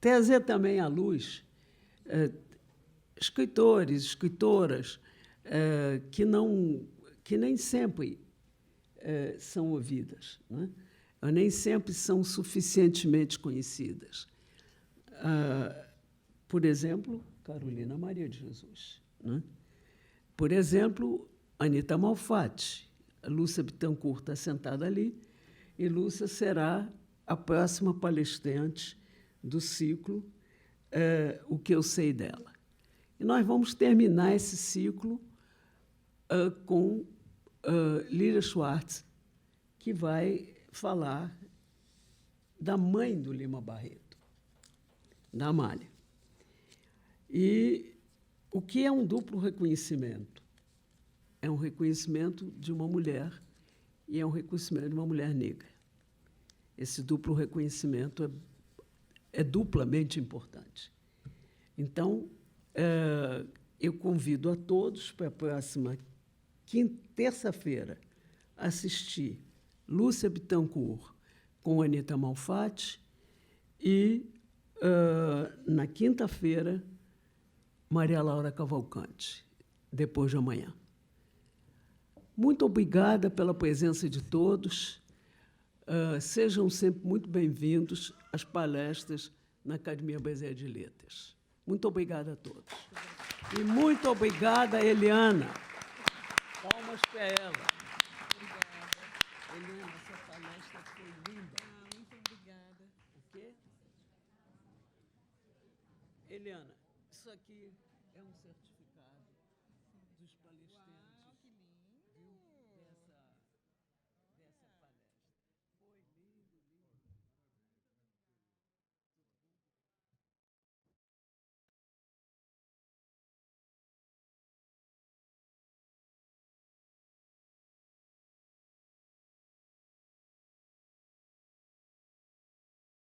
trazer também à luz escritores, escritoras que nem sempre são ouvidas, não é? Nem sempre são suficientemente conhecidas. Por exemplo, Carolina Maria de Jesus, não é? Por exemplo, Anita Malfatti. A Lúcia Bittencourt está sentada ali, e Lúcia será a próxima palestrante do ciclo O que eu sei dela. E nós vamos terminar esse ciclo com Lília Schwartz, que vai falar da mãe do Lima Barreto, da Amália. E o que é um duplo reconhecimento? É um reconhecimento de uma mulher e é um reconhecimento de uma mulher negra. Esse duplo reconhecimento é duplamente importante. Então, eu convido a todos para a próxima terça-feira assistir Lúcia Bittencourt com Anita Malfatti e, na quinta-feira, Maria Laura Cavalcante, depois de amanhã. Muito obrigada pela presença de todos. Sejam sempre muito bem-vindos às palestras na Academia Brasileira de Letras. Muito obrigada a todos. E muito obrigada, Eliana. Palmas para ela. Obrigada. Eliana, essa palestra foi linda. Muito obrigada. O quê? Eliana, isso aqui é um certificado dos palestrantes.